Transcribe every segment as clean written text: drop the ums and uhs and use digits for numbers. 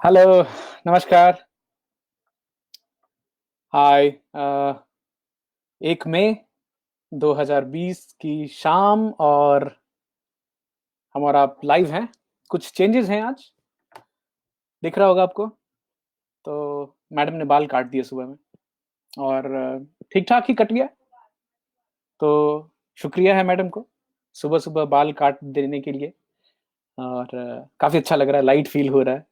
Hello, नमस्कार। हाय। 1 मई 2020 की शाम और हम और आप लाइव हैं। कुछ चेंजेस हैं आज, दिख रहा होगा आपको। तो मैडम ने बाल काट दिए सुबह में और ठीक ठाक ही कट गया। तो शुक्रिया है मैडम को सुबह सुबह बाल काट देने के लिए। और काफ़ी अच्छा लग रहा है, लाइट फील हो रहा है।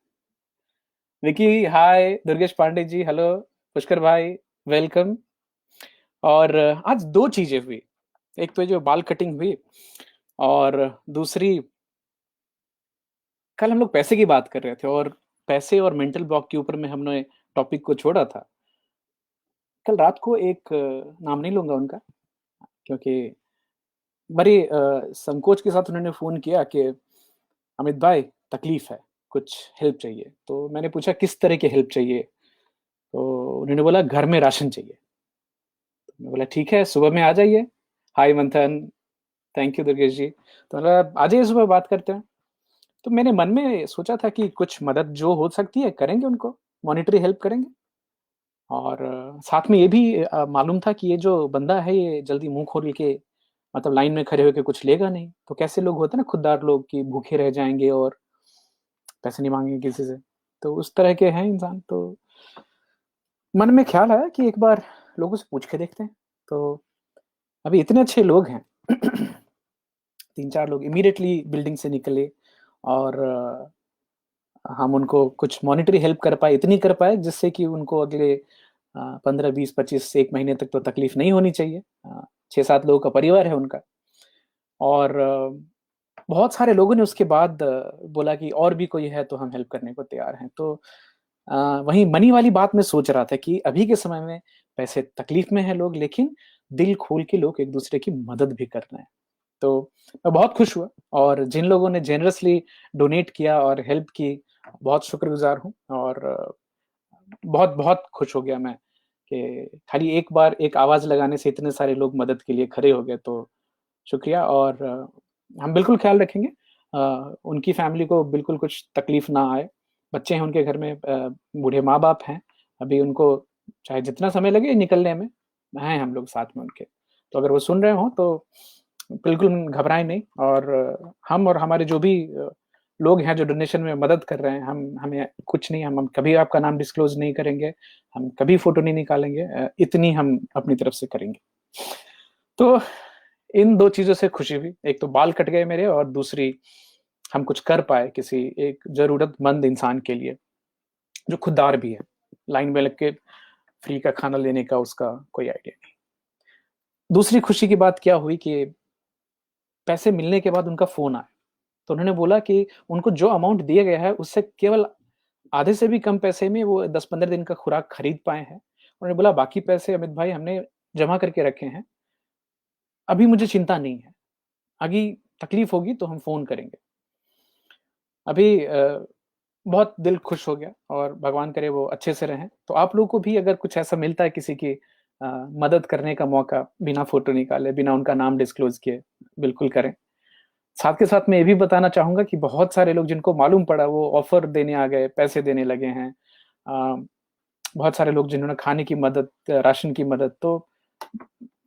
विकी हाय, दुर्गेश पांडे जी हेलो, पुष्कर भाई वेलकम। और आज दो चीज़ें हुई। एक तो जो बाल कटिंग हुई और दूसरी, कल हम लोग पैसे की बात कर रहे थे और पैसे और मेंटल ब्लॉक के ऊपर में हमने टॉपिक को छोड़ा था। कल रात को एक नाम नहीं लूँगा उनका, क्योंकि बड़ी संकोच के साथ उन्होंने फ़ोन किया कि अमित भाई तकलीफ़ है, कुछ हेल्प चाहिए। तो मैंने पूछा किस तरह की हेल्प चाहिए? तो उन्होंने बोला घर में राशन चाहिए। तो मैं बोला ठीक है, सुबह में आ जाइए। हाय मंथन, थैंक यू दुर्गेश जी। तो मतलब आ जाइए, सुबह बात करते हैं। तो मैंने मन में सोचा था कि कुछ मदद जो हो सकती है करेंगे उनको, मॉनेटरी हेल्प करेंगे। और साथ में ये भी मालूम था कि ये जो बंदा है ये जल्दी मुँह खोल के मतलब लाइन में खड़े होके कुछ लेगा नहीं। तो कैसे लोग होते हैं ना खुददार लोग कि भूखे रह जाएँगे और पैसे नहीं माँगेंगे किसी से। तो उस तरह के हैं इंसान। तो मन में ख़्याल आया कि एक बार लोगों से पूछ के देखते हैं। तो अभी इतने अच्छे लोग हैं 3-4 लोग इमीडिएटली बिल्डिंग से निकले और हम उनको कुछ मॉनेटरी हेल्प कर पाए, इतनी कर पाए जिससे कि उनको अगले 15, 20, 25 से 1 महीने तक तो तकलीफ नहीं होनी चाहिए। 6-7 लोगों का परिवार है उनका। और बहुत सारे लोगों ने उसके बाद बोला कि और भी कोई है तो हम हेल्प करने को तैयार हैं। तो वहीं मनी वाली बात मैं सोच रहा था कि अभी के समय में पैसे तकलीफ में हैं लोग, लेकिन दिल खोल के लोग एक-दूसरे की मदद भी कर रहे हैं। तो मैं बहुत खुश हुआ और जिन लोगों ने जेनरसली डोनेट किया और हेल्प की, बहुत शुक्रगुज़ार हूँ। और बहुत-बहुत खुश हो गया मैं कि खाली एक बार एक आवाज़ लगाने से इतने सारे लोग मदद के लिए खड़े हो गए। तो शुक्रिया। और हम बिल्कुल ख़्याल रखेंगे उनकी फ़ैमिली को बिल्कुल कुछ तकलीफ़ ना आए। बच्चे हैं उनके घर में, बूढ़े माँ-बाप हैं, अभी उनको चाहे जितना समय लगे निकलने में, हैं हम लोग साथ में उनके। तो अगर वो सुन रहे हों तो बिल्कुल घबराएँ नहीं। और हम और हमारे जो भी लोग हैं जो डोनेशन में मदद कर रहे हैं, हमें कुछ नहीं, हम कभी आपका नाम डिस्क्लोज़ नहीं करेंगे, हम कभी फ़ोटो नहीं निकालेंगे, इतनी हम अपनी तरफ से करेंगे। तो इन 2 चीज़ों से खुशी हुई, एक तो बाल कट गए मेरे और दूसरी हम कुछ कर पाए किसी एक ज़रूरतमंद इंसान के लिए, जो खुददार भी है। लाइन में लग के फ्री का खाना लेने का उसका कोई आइडिया नहीं। दूसरी खुशी की बात क्या हुई कि पैसे मिलने के बाद उनका फ़ोन आया। तो उन्होंने बोला कि उनको जो अमाउंट दिया गया है उससे केवल आधे से भी कम पैसे में वो 10-15 दिन का खुराक खरीद पाए हैं। उन्होंने बोला बाकी पैसे अमित भाई हमने जमा करके रखे हैं, अभी मुझे चिंता नहीं है, आगे तकलीफ होगी तो हम फ़ोन करेंगे। अभी बहुत दिल खुश हो गया और भगवान करे वो अच्छे से रहें। तो आप लोगों को भी अगर कुछ ऐसा मिलता है किसी की मदद करने का मौका, बिना फ़ोटो निकाले, बिना उनका नाम डिस्क्लोज़ किए, बिल्कुल करें। साथ के साथ मैं ये भी बताना चाहूँगा कि बहुत सारे लोग जिनको मालूम पड़ा वो ऑफ़र देने आ गए, पैसे देने लगे हैं। अ, बहुत सारे लोग जिन्होंने खाने की मदद, राशन की मदद, तो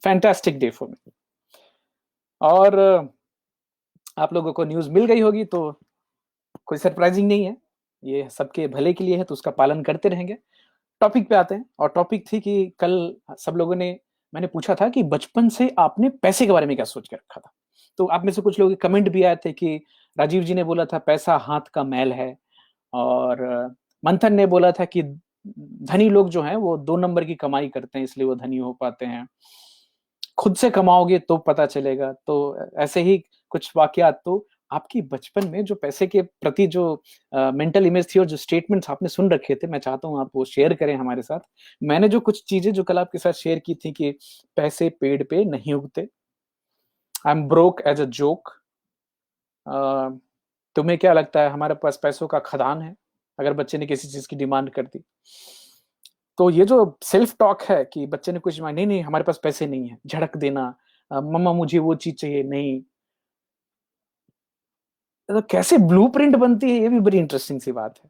फैंटास्टिक डे फॉर मी। और आप लोगों को न्यूज़ मिल गई होगी तो कोई सरप्राइज़िंग नहीं है। ये सबके भले के लिए है तो उसका पालन करते रहेंगे। टॉपिक पे आते हैं और टॉपिक थी कि कल सब लोगों ने, मैंने पूछा था कि बचपन से आपने पैसे के बारे में क्या सोच के रखा था? तो आप में से कुछ लोगों के कमेंट भी आए थे कि राजीव जी ने बोला था पैसा हाथ का मैल है। और मंथन ने बोला था कि धनी लोग जो हैं वो 2 नंबर की कमाई करते हैं इसलिए वो धनी हो पाते हैं। खुद से कमाओगे तो पता चलेगा। तो ऐसे ही कुछ वाकयात। तो आपकी बचपन में जो पैसे के प्रति जो मेंटल इमेज थी और जो स्टेटमेंट्स आपने सुन रखे थे, मैं चाहता हूँ आप वो शेयर करें हमारे साथ। मैंने जो कुछ चीज़ें जो कल आपके साथ शेयर की थी कि पैसे पेड़ पे नहीं उगते, I am broke as a joke. अ, तुम्हें क्या लगता है हमारे पास पैसों का खदान है, अगर बच्चे ने किसी चीज़ की डिमांड कर दी। तो ये जो सेल्फ टॉक है कि बच्चे ने कुछ माँगा, नहीं, नहीं हमारे पास पैसे नहीं है, झड़क देना, मम्मा मुझे वो चीज़ चाहिए, नहीं। तो कैसे ब्लूप्रिंट बनती है, ये भी बड़ी इंटरेस्टिंग सी बात है।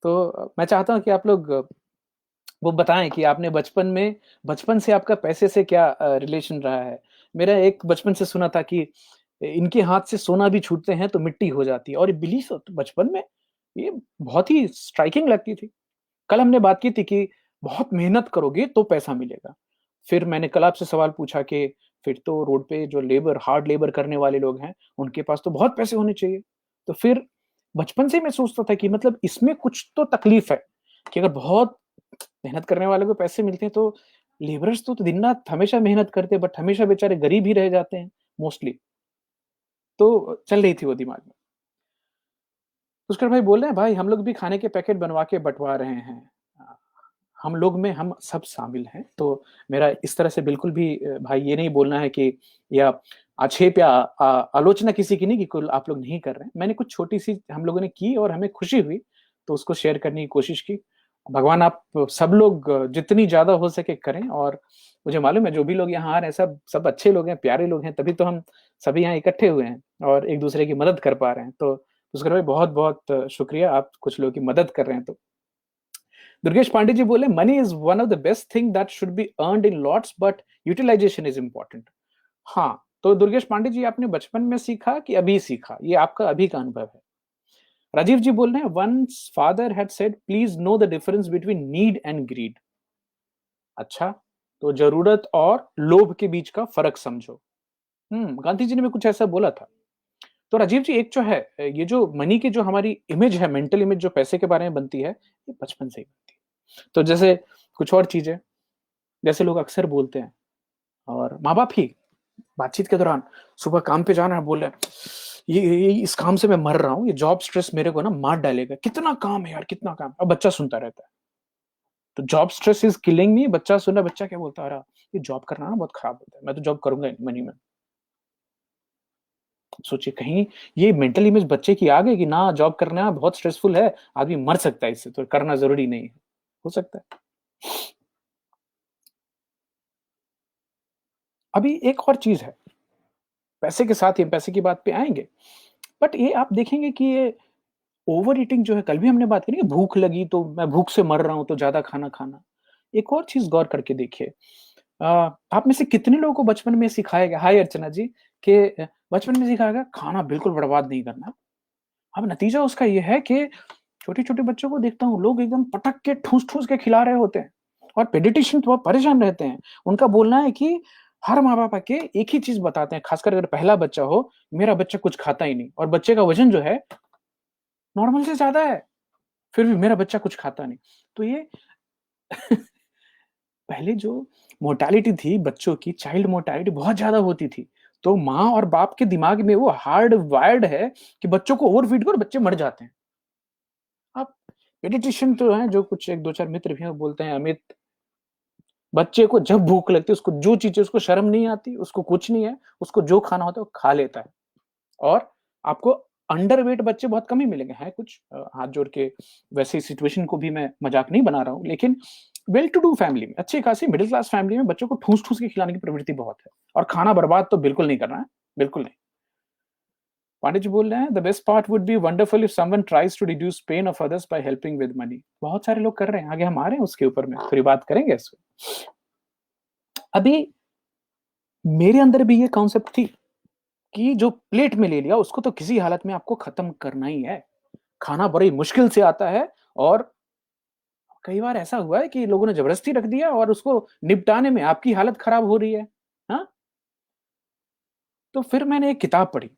तो मैं चाहता हूँ कि आप लोग वो बताएँ कि आपने बचपन से आपका पैसे से क्या रिलेशन रहा है? मेरा एक बचपन से सुना था कि इनके हाथ से सोना भी छूटते हैं तो मिट्टी हो जाती है, और ये बिलीफ तो बचपन में ये बहुत ही स्ट्राइकिंग लगती थी। कल हमने बात की थी कि बहुत मेहनत करोगे तो पैसा मिलेगा। फिर मैंने कल आपसे सवाल पूछा कि फिर तो रोड पे जो हार्ड लेबर करने वाले लोग हैं, उनके पास तो बहुत पैसे होने चाहिए। तो फिर बचपन से ही मैं सोचता था कि मतलब इसमें कुछ तो तकलीफ है, कि अगर बहुत मेहनत करने वालों को पैसे मिलते हैं तो लेबरर्स तो दिन-रात हमेशा मेहनत करते हैं, बट हमेशा बेचारे गरीब ही रह जाते हैं मोस्टली। तो चल रही थी वो दिमाग में। पुष्कर भाई बोल रहे हैं, भाई हम लोग भी खाने के पैकेट बनवा के बँटवा रहे हैं। अ, हम लोग में हम सब शामिल हैं। तो मेरा इस तरह से बिल्कुल भी भाई ये नहीं बोलना है कि या आक्षेप या आलोचना किसी की नहीं कि कुल आप लोग नहीं कर रहे हैं। मैंने कुछ छोटी-सी हम लोगों ने की और हमें खुशी हुई, तो उसको शेयर करने की कोशिश की। भगवान आप सब लोग जितनी ज़्यादा हो सके करें, और मुझे मालूम है जो भी लोग यहाँ आ रहे हैं सब सब अच्छे लोग हैं, प्यारे लोग हैं, तभी तो हम सभी यहाँ इकट्ठे हुए हैं और एक-दूसरे की मदद कर पा रहे हैं। तो पुष्कर भाई बहुत-बहुत शुक्रिया, आप कुछ लोगों की मदद कर रहे हैं तो। दुर्गेश पांडे जी बोले, money is one of the best thing that should be earned in lots but utilization is important. हाँ, तो दुर्गेश पांडे जी आपने बचपन में सीखा कि अभी सीखा? ये आपका अभी का अनुभव है। राजीव जी बोल रहे हैं, once father had said please know the difference between need and greed. अच्छा, तो जरूरत और लोभ के बीच का फर्क समझो। गांधी जी ने भी कुछ ऐसा बोला था। तो राजीव जी, एक जो है ये जो मनी की जो हमारी इमेज है, मेंटल इमेज जो पैसे के बारे में बनती है, ये बचपन से ही बनती है। तो जैसे कुछ और चीजें, जैसे लोग अक्सर बोलते हैं, और माँ-बाप ही बातचीत के दौरान सुबह काम पे जाना है, बोल रहे हैं, ये इस काम से मैं मर रहा हूँ, ये जॉब स्ट्रेस मेरे को ना मार डालेगा, कितना काम है यार, कितना काम। अब बच्चा सुनता रहता है, तो जॉब स्ट्रेस इज किलिंग मी, बच्चा सुन रहा है, बच्चा क्या बोलता है, अरे ये जॉब करना ना बहुत खराब होता है, मैं तो जॉब करूंगा ही नहीं, मनी में। सोचिए कहीं ये मेंटल इमेज बच्चे की आ गई कि ना जॉब करना बहुत स्ट्रेसफुल है, आदमी मर सकता है इससे, तो करना जरूरी नहीं है। हो सकता है। अभी एक और चीज है, पैसे के साथ ही हम पैसे की बात पे आएंगे, बट ये आप देखेंगे कि ये ओवर ईटिंग जो है, कल भी हमने बात करी, भूख लगी तो मैं भूख से मर रहा हूं तो ज्यादा खाना खाना। एक और चीज गौर करके देखिए, आप में से कितने लोगों को बचपन में सिखाया गया, हाय अर्चना जी, कि बचपन में सिखाया गया खाना बिल्कुल बर्बाद नहीं करना। अब नतीजा उसका ये है कि छोटे-छोटे बच्चों को देखता हूँ, लोग एकदम पटक के ठूस-ठूस के खिला रहे होते हैं, और पेडियाट्रिशियन तो बहुत परेशान रहते हैं। उनका बोलना है कि हर माँ-बाप आके एक ही चीज़ बताते हैं, खासकर अगर पहला बच्चा हो, मेरा बच्चा कुछ खाता ही नहीं, और बच्चे का वज़न जो है नॉर्मल से ज़्यादा है, फिर भी मेरा बच्चा कुछ खाता नहीं। तो ये पहले जो मोर्टेलिटी थी बच्चों की, चाइल्ड मोर्टेलिटी बहुत ज़्यादा होती थी। तो माँ और बाप के दिमाग में वो हार्ड वायर्ड है कि बच्चों को ओवर फीड करो, बच्चे मर जाते हैं। अब पेडियाट्रिशियन तो हैं, जो कुछ 1-2-4 मित्र भी हैं, वो बोलते हैं, अमित, बच्चे को जब भूख लगती है, उसको जो चीज़ चाहिए, उसको शर्म नहीं आती, उसको कुछ नहीं है, उसको जो खाना होता है वो खा लेता है। और आपको अंडरवेट बच्चे बहुत कम ही मिलेंगे, हैं कुछ हाथ जोड़ के, वैसे सिचुएशन को भी मैं मज़ाक नहीं बना रहा हूँ, लेकिन वेल टू डू फैमिली में, अच्छी खासी मिडल क्लास फैमिली में बच्चों को ठूस-ठूस के खिलाने की प्रवृत्ति बहुत है, और खाना बर्बाद तो बिल्कुल नहीं करना है, बिल्कुल नहीं। पांडे जी बोल रहे हैं, the best part would be wonderful if someone tries to reduce pain of others by helping with money. बहुत सारे लोग कर रहे हैं, आगे हम आ रहे हैं उसके ऊपर में, थोड़ी बात करेंगे इस पे। अभी मेरे अंदर भी ये कॉन्सेप्ट थी कि जो प्लेट में ले लिया उसको तो किसी हालत में आपको खत्म करना ही है। खाना बड़ी मुश्किल से आता है, और कई बार ऐसा हुआ है कि लोगों ने ज़बरदस्ती रख दिया और उसको निपटाने में आपकी हालत खराब हो रही है। हाँ? तो फिर मैंने एक किताब पढ़ी।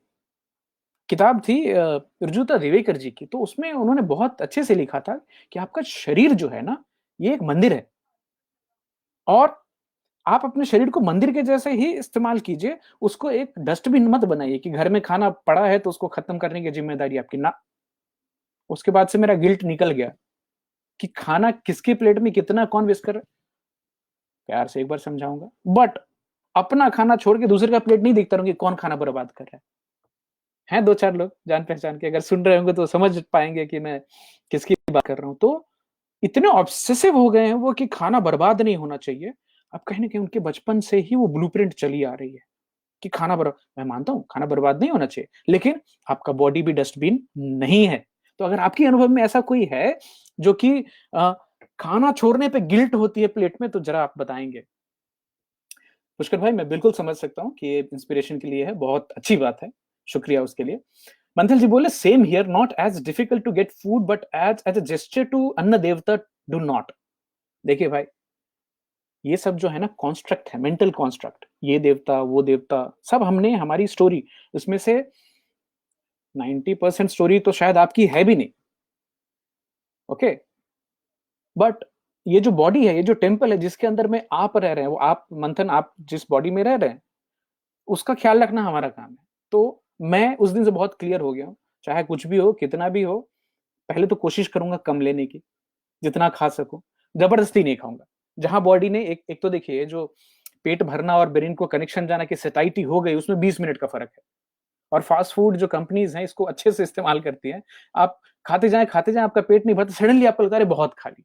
किताब थी रुजुता दिवेकर जी की, तो उसमें उन्होंने बहुत अच्छे से लिखा था कि आपका शरीर जो है ना, ये एक मंदिर है, और आप अपने शरीर को मंदिर के जैसे ही इस्तेमाल कीजिए, उसको एक डस्टबिन मत बनाइए कि घर में खाना पड़ा है तो उसको खत्म करने की जिम्मेदारी आपकी ना। उसके बाद से मेरा गिल्ट निकल गया कि खाना किसकी प्लेट में कितना कौन वेस्ट कर रहा है। प्यार से एक बार समझाऊंगा, बट अपना खाना छोड़ के दूसरे का प्लेट नहीं देखता रहूंगी कौन खाना बर्बाद कर रहा है। हैं दो चार लोग जान पहचान के, अगर सुन रहे होंगे तो समझ पाएंगे कि मैं किसकी बात कर रहा हूं। तो इतने ऑब्सेसिव हो गए हैं वो कि खाना बर्बाद नहीं होना चाहिए। अब कहीं ना कहीं उनके बचपन से ही वो ब्लूप्रिंट चली आ रही है कि खाना बर्बाद, मैं मानता हूं खाना बर्बाद नहीं होना चाहिए, लेकिन आपका बॉडी भी डस्टबिन नहीं है। तो अगर आपके अनुभव में ऐसा कोई है जो कि खाना छोड़ने पे गिल्ट होती है प्लेट में, तो जरा आप बताएंगे। पुष्कर भाई, मैं बिल्कुल समझ सकता हूँ कि ये इंस्पिरेशन के लिए है, बहुत अच्छी बात है, शुक्रिया उसके लिए। मंथल जी बोले same here, not as difficult to get food but as as a gesture to अन्न देवता, डू नॉट। देखिए भाई, ये सब जो है ना कॉन्स्ट्रक्ट है, मेंटल कॉन्स्ट्रक्ट, ये देवता वो देवता, सब हमने हमारी स्टोरी, उसमें से 90% स्टोरी तो शायद आपकी है भी नहीं। ओके, बट ये जो बॉडी है, ये जो टेम्पल है जिसके अंदर में आप रह रहे हैं, वो आप मंथन, आप जिस बॉडी में रह रहे हैं उसका ख्याल रखना हमारा काम है। तो मैं उस दिन से बहुत क्लियर हो गया हूँ, चाहे कुछ भी हो कितना भी हो, पहले तो कोशिश करूंगा कम लेने की, जितना खा सकूं, जबरदस्ती नहीं खाऊंगा। जहां बॉडी ने एक तो देखिए, जो पेट भरना और ब्रेन को कनेक्शन जाना की सेटाइटी हो गई, उसमें 20 मिनट का फर्क है। और फास्ट फूड जो कंपनीज हैं इसको अच्छे से इस्तेमाल करती हैं। आप खाते जाएं, आपका पेट नहीं भरता, सडनली आपको लगता है बहुत खा ली।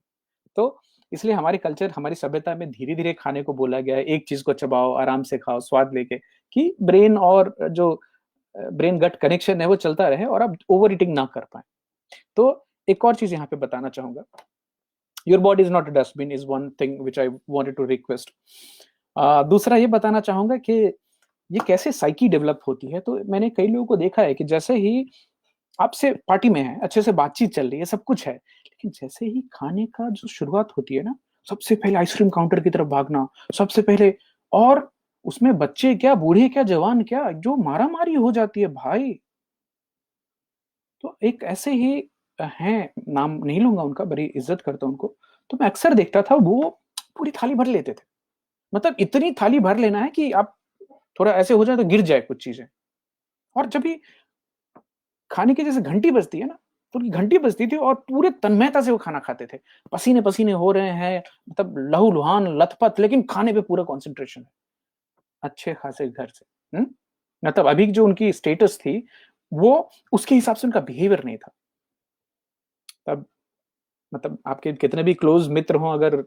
तो इसलिए हमारे कल्चर, हमारी सभ्यता में धीरे धीरे खाने को बोला गया है, एक चीज को चबाओ, आराम से खाओ, स्वाद लेके, कि ब्रेन और जो ब्रेन गट कनेक्शन है वो चलता रहे और आप ओवर ईटिंग ना कर पाए। तो एक और चीज यहाँ पे बताना चाहूंगा, your body is not a dustbin is one thing which I wanted to request. दूसरा ये बताना चाहूंगा कि ये कैसे साइकी डेवलप होती है। तो मैंने कई लोगों को देखा है कि जैसे ही आपसे पार्टी में है, अच्छे से बातचीत चल रही है, सब कुछ है, लेकिन जैसे ही खाने का जो शुरुआत होती है ना, सबसे पहले आइसक्रीम काउंटर की तरफ भागना, सबसे पहले। और उसमें बच्चे क्या, बूढ़े क्या, जवान क्या, जो मारा मारी हो जाती है भाई। तो एक ऐसे ही हैं, नाम नहीं लूंगा उनका, बड़ी इज्जत करता हूं उनको। तो मैं अक्सर देखता था वो पूरी थाली भर लेते थे। मतलब इतनी थाली भर लेना है कि आप थोड़ा ऐसे हो जाए तो गिर जाए कुछ चीजें। और जब भी खाने की जैसे घंटी बजती है ना, तो उनकी घंटी बजती थी और पूरे तन्मयता से वो खाना खाते थे। पसीने पसीने हो रहे हैं, मतलब लहूलुहान लथपथ, लेकिन खाने पे पूरा कंसंट्रेशन है, अच्छे खासे घर से। मतलब अभी जो उनकी स्टेटस थी, वो उसके हिसाब से उनका बिहेवियर नहीं था तब। मतलब आपके कितने भी क्लोज मित्र हों, अगर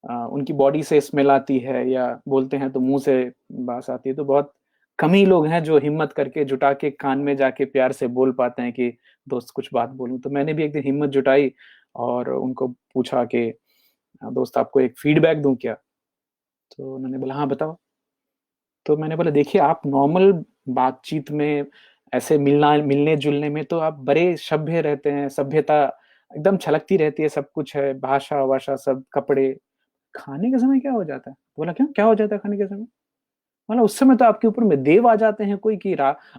उनकी बॉडी से स्मेल आती है या बोलते हैं तो मुंह से बास आती है, तो बहुत कम ही लोग हैं जो हिम्मत करके जुटा के कान में जाके प्यार से बोल पाते हैं कि दोस्त कुछ बात बोलूं। तो मैंने भी एक दिन हिम्मत जुटाई और उनको पूछा कि दोस्त आपको एक फीडबैक दूं क्या। तो उन्होंने बोला हाँ बताओ। तो मैंने बोला देखिए, आप नॉर्मल बातचीत में, ऐसे मिलने जुलने में तो आप बड़े सभ्य रहते हैं, सभ्यता एकदम छलकती रहती है, सब कुछ है, भाषा वाषा सब, कपड़े। खाने के समय क्या हो जाता है? बोला क्यों, क्या हो जाता है खाने के समय? मतलब उस समय तो आपके ऊपर में देव आ जाते हैं, कोई की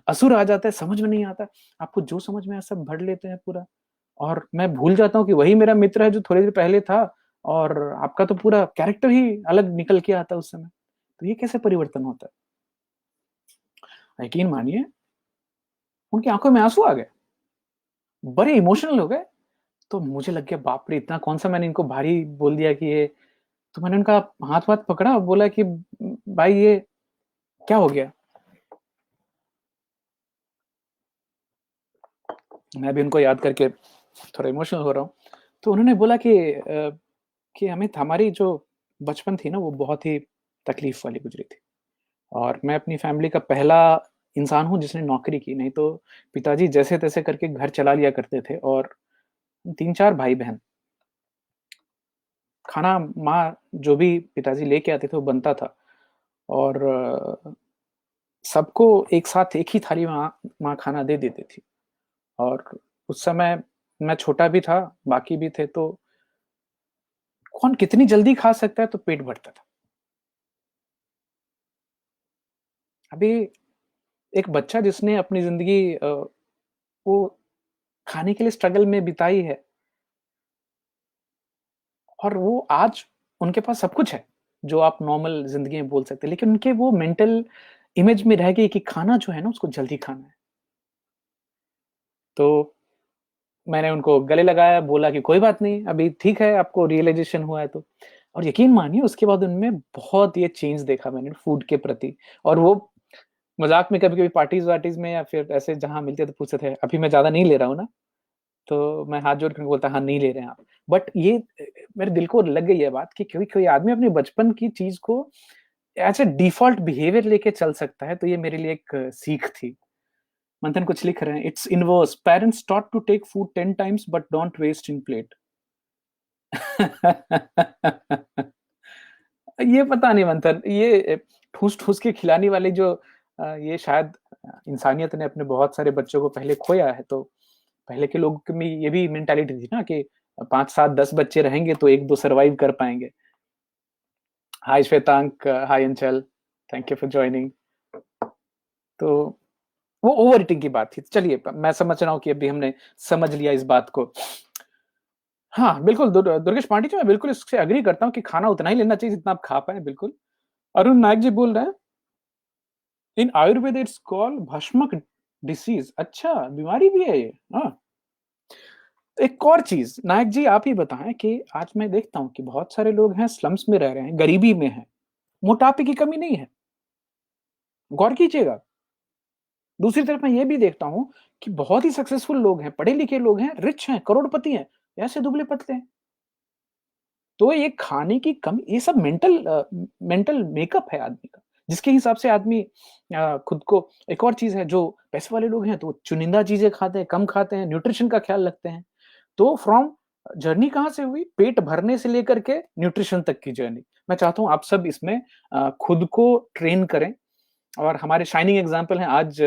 असुर आ जाता है, समझ में नहीं आता। आपको जो समझ में आया सब भर लेते हैं पूरा। और मैं भूल जाता हूँ कि वही मेरा मित्र है जो थोड़ी देर पहले था। और आपका तो पूरा कैरेक्टर ही अलग निकल के आता है उस समय। तो ये कैसे परिवर्तन होता है? यकीन मानिए, उनकी आंखों में आंसू आ गए, बड़े इमोशनल हो गए। तो मुझे लग गया बाप रे, इतना कौन सा मैंने इनको भारी बोल दिया कि ये। तो मैंने उनका हाथ वाथ पकड़ा और बोला कि भाई ये क्या हो गया। मैं भी उनको याद करके थोड़ा इमोशनल हो रहा हूँ। तो उन्होंने बोला कि हमें, हमारी जो बचपन थी ना वो बहुत ही तकलीफ वाली गुजरी थी। और मैं अपनी फैमिली का पहला इंसान हूँ जिसने नौकरी की, नहीं तो पिताजी जैसे तैसे करके घर चला लिया करते थे। और 3-4 भाई बहन, खाना माँ जो भी पिताजी लेके आते थे वो बनता था। और सबको एक साथ एक ही थाली में माँ खाना दे देती थी। और उस समय मैं छोटा भी था, बाकी भी थे, तो कौन कितनी जल्दी खा सकता है, तो पेट भरता था। अभी एक बच्चा जिसने अपनी जिंदगी वो खाने के लिए स्ट्रगल में बिताई है, और वो आज उनके पास सब कुछ है, जो आप नॉर्मल ज़िंदगी में बोल सकते हैं, लेकिन उनके वो मेंटल इमेज में रह गई कि खाना जो है ना उसको जल्दी खाना है। तो मैंने उनको गले लगाया, बोला कि कोई बात नहीं, अभी ठीक है आपको रियलाइज़ेशन हुआ है तो। और यकीन मानिए उसके बाद उनमें बहुत ये चेंज देखा मैंने फूड के प्रति। और वो मज़ाक में कभी-कभी पार्टीज़-वार्टीज़ में या फिर ऐसे जहाँ मिलते थे पूछते थे, "अभी मैं ज़्यादा नहीं ले रहा हूँ ना?" तो मैं हाथ जोड़ के बोलता, "हाँ, नहीं ले रहे हैं आप।" बट ये मेरे दिल को लग गई ये बात कि कोई कोई आदमी अपने बचपन की चीज़ को एज़ अ डिफ़ॉल्ट बिहेवियर लेके चल सकता है, तो ये मेरे लिए एक सीख थी। मंथन कुछ लिख रहे हैं, "it's inverse, parents taught to take food 10 times but don't waste in plate." ये पता नहीं मंथन, ये ठूस-ठूस के खिलाने वाली जो ये शायद इंसानियत ने अपने बहुत सारे बच्चों को पहले खोया है, तो पहले के लोगों में ये भी मेंटालिटी थी ना कि 5, 7, 10 बच्चे रहेंगे तो 1-2 सर्वाइव कर पाएँगे। हाय श्वेतांक, हाय अंचल, थैंक यू फॉर जॉइनिंग। तो वो ओवर ईटिंग की बात थी। चलिए मैं समझ रहा हूँ कि अभी हमने समझ लिया इस बात को। हाँ, बिल्कुल दुर्गेश पांडे जी मैं बिल्कुल इससे एग्री करता हूँ कि खाना उतना ही लेना चाहिए जितना आप खा पाएँ, बिल्कुल। अरुण नायक जी बोल रहे हैं, इन आयुर्वेद इट्स कॉल्ड भस्मक डिसीज़। अच्छा, बीमारी भी है ये? हाँ। एक और चीज़, नायक जी आप ही बताएँ कि आज मैं देखता हूँ कि बहुत सारे लोग हैं स्लम्स में रह रहे हैं, गरीबी में हैं, मोटापे की कमी नहीं है, गौर कीजिएगा। दूसरी तरफ मैं ये भी देखता हूँ कि बहुत ही सक्सेसफुल लोग हैं, पढ़े-लिखे लोग हैं, रिच हैं, करोड़पति हैं, ऐसे दुबले-पतले हैं। तो ये खाने की कमी ये सब मेंटल मेकअप है आदमी का, जिसके हिसाब से आदमी खुद को एक और चीज़ है जो पैसे वाले लोग हैं तो वो चुनिंदा चीज़ें खाते हैं, कम खाते हैं, न्यूट्रिशन का ख्याल रखते हैं। तो फ्रॉम जर्नी कहाँ से हुई? पेट भरने से लेकर के न्यूट्रिशन तक की जर्नी। मैं चाहता हूँ आप सब इसमें खुद को ट्रेन करें और हमारे शाइनिंग एग्ज़ाम्पल हैं आज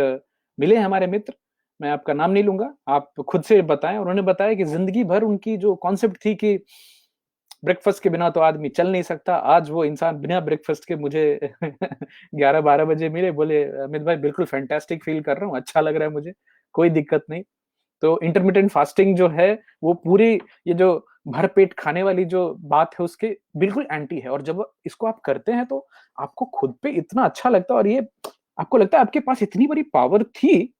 मिले हैं हमारे मित्र, मैं आपका नाम नहीं लूँगा, आप खुद से बताएँ। उन्होंने बताया कि ज़िंदगी भर उनकी जो कॉन्सेप्ट थी कि ब्रेकफ़ास्ट के बिना तो आदमी चल नहीं सकता। आज वो इंसान बिना ब्रेकफ़ास्ट के मुझे 11-12 बजे मिले, बोले, "अमित भाई बिल्कुल फैंटास्टिक फ़ील कर रहा हूँ, अच्छा लग रहा है मुझे, कोई दिक्कत नहीं।" तो इंटरमिटेंट फास्टिंग जो है, वो पूरी ये जो भरपेट खाने वाली जो बात है उसके बिल्कुल एंटी है और जब इसको आप करते हैं तो आपको खुद पे इतना अच्छा लगता है और ये आपको लगता है आपके पास इतनी बड़ी पावर थी,